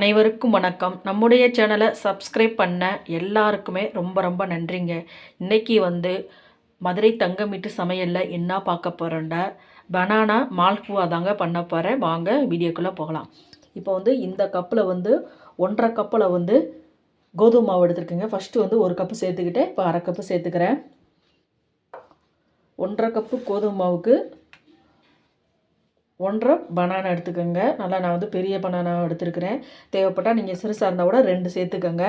அனைவருக்கும் வணக்கம். நம்முடைய சேனலை சப்ஸ்கிரைப் பண்ண எல்லாருக்குமே ரொம்ப ரொம்ப நன்றிங்க. இன்றைக்கி மதுரை தங்கமீட்டு சமையலில் என்ன பார்க்க போகிறோன்னா பனானா மால்புவா தாங்க பண்ண போகிறேன். வாங்க வீடியோக்குள்ளே போகலாம். இப்போ இந்த கப்பில் 1.5 கப்பில் கோதுமை மாவு எடுத்துருக்கேங்க. ஃபஸ்ட்டு 1 கப்பு சேர்த்துக்கிட்டேன். இப்போ அரை கப்பு சேர்த்துக்கிறேன். 1.5 கப்பு கோதுமை மாவுக்கு 1.5 பனானா எடுத்துக்கோங்க. நல்லா நான் பெரிய பனானா எடுத்துருக்கிறேன். தேவைப்பட்டால் நீங்கள் சிறுசாக இருந்தால் கூட 2 சேர்த்துக்கோங்க.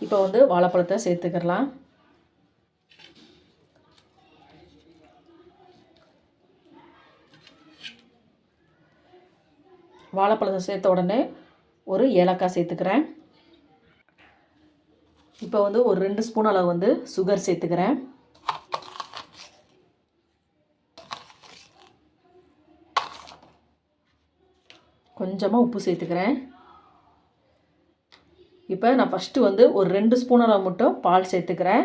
இப்போ வாழைப்பழத்தை சேர்த்துக்கலாம். வாழைப்பழத்தை சேர்த்த உடனே ஒரு ஏலக்காய் சேர்த்துக்கிறேன். இப்போ ஒரு 2 ஸ்பூன் அளவு சுகர் சேர்த்துக்கிறேன். கொஞ்சமாக உப்பு சேர்த்துக்கிறேன். இப்போ நான் ஃபஸ்ட்டு ஒரு 2 ஸ்பூன் அளவு மட்டும் பால் சேர்த்துக்கிறேன்.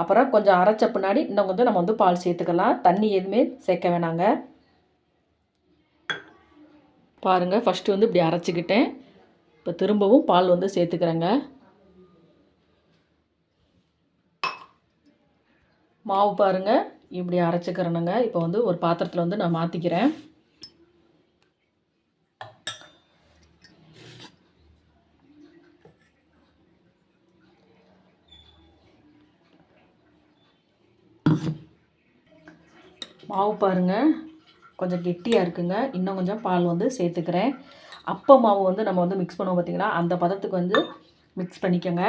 அப்புறம் கொஞ்சம் அரைச்ச பின்னாடி இன்னும் கொஞ்சம் நம்ம பால் சேர்த்துக்கலாம். தண்ணி எதுவுமே சேர்க்க வேணாங்க. பாருங்கள், ஃபஸ்ட்டு இப்படி அரைச்சிக்கிட்டேன். இப்போ திரும்பவும் பால் சேர்த்துக்கிறேங்க. மாவு பாருங்கள், இப்படி அரைச்சிக்கிறேனுங்க. இப்போ ஒரு பாத்திரத்தில் நான் மாற்றிக்கிறேன். மாவு பாருங்கள், கொஞ்சம் கெட்டியாக இருக்குங்க. இன்னும் கொஞ்சம் பால் சேர்த்துக்கிறேன். அப்போ மாவு நம்ம மிக்ஸ் பண்ணுவோம் பார்த்திங்கன்னா, அந்த பதத்துக்கு மிக்ஸ் பண்ணிக்கோங்க.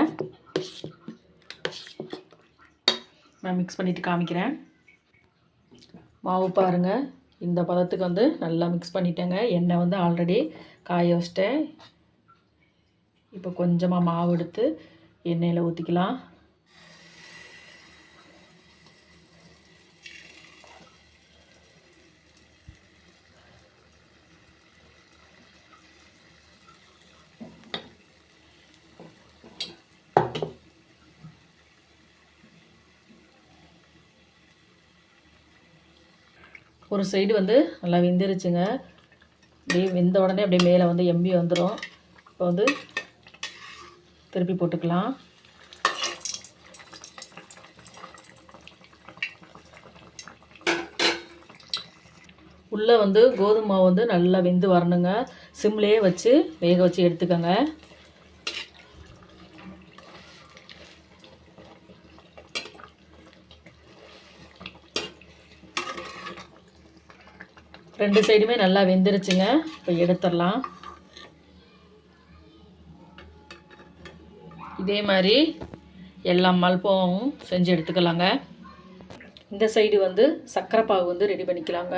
நான் மிக்ஸ் பண்ணிவிட்டு காமிக்கிறேன். மாவு பாருங்கள், இந்த பதத்துக்கு நல்லா மிக்ஸ் பண்ணிட்டேங்க. எண்ணெய் ஆல்ரெடி காய வச்சிட்டேன். இப்போ கொஞ்சமாக மாவு எடுத்து எண்ணெயில் ஊற்றிக்கலாம். ஒரு சைடு நல்லா வெந்துருச்சுங்க. அப்படியே வெந்த உடனே அப்படியே மேலே எம்பி வந்துடும். இப்போ திருப்பி போட்டுக்கலாம். உள்ளே கோதுமை மாவு நல்லா வெந்து வரணுங்க. சிம்லேயே வச்சு வேக வச்சு எடுத்துக்கோங்க. ரெண்டு சைடுமே நல்லா வெந்துருச்சுங்க. இப்போ எடுத்துடலாம். இதே மாதிரி எல்லா மால்புவாவும் செஞ்சு எடுத்துக்கலாங்க. இந்த சைடு சர்க்கரை பாகு ரெடி பண்ணிக்கலாங்க.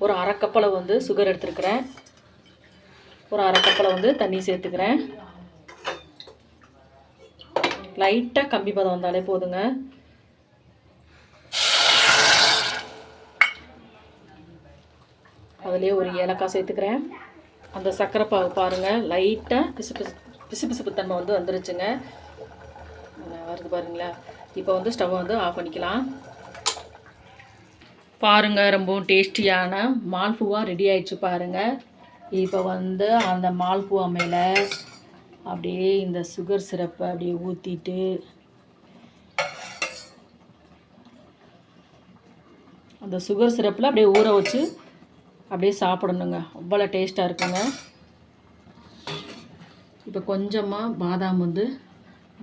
ஒரு அரை கப்பில் சுகர் எடுத்துருக்கிறேன். ஒரு அரை கப்பில் தண்ணி சேர்த்துக்கிறேன். லைட்டாக கம்பி பதம் வந்தாலே போதுங்க. அதிலே ஒரு ஏலக்காய் சேர்த்துக்கிறேன். அந்த சர்க்கரை பாகு பாருங்கள், லைட்டாக பிசு தன்மை வந்துருச்சுங்க. வருது பாருங்களா. இப்போ ஸ்டவ்வை ஆஃப் பண்ணிக்கலாம். பாருங்கள், ரொம்பவும் டேஸ்டியான மால்புவா ரெடி ஆயிடுச்சு பாருங்கள். இப்போ அந்த மால்புவா மேலே அப்படியே இந்த சுகர் சிரப்பை அப்படியே ஊற்றிட்டு அந்த சுகர் சிரப்பில் அப்படியே ஊற வச்சு அப்படியே சாப்பிடணுங்க. அவ்வளோ டேஸ்ட்டாக இருக்குங்க. இப்போ கொஞ்சமாக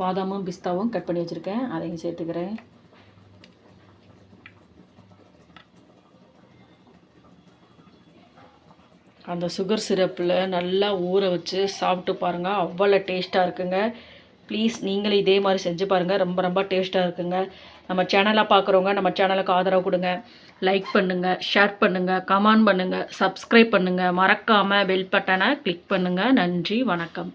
பாதாமும் பிஸ்தாவும் கட் பண்ணி வச்சுருக்கேன். அதையும் சேர்த்துக்கிறேன். அந்த சுகர் சிரப்பில் நல்லா ஊற வச்சு சாப்பிட்டு பாருங்கள். அவ்வளோ டேஸ்ட்டாக இருக்குங்க. ப்ளீஸ் நீங்களும் இதே மாதிரி செஞ்சு பாருங்கள். ரொம்ப ரொம்ப டேஸ்ட்டாக இருக்குங்க. நம்ம சேனலை பார்க்குறவங்க நம்ம சேனலுக்கு ஆதரவு கொடுங்க. லைக் பண்ணுங்கள், ஷேர் பண்ணுங்கள், கமெண்ட் பண்ணுங்கள், சப்ஸ்கிரைப் பண்ணுங்கள். மறக்காமல் பெல் பட்டனை கிளிக் பண்ணுங்கள். நன்றி, வணக்கம்.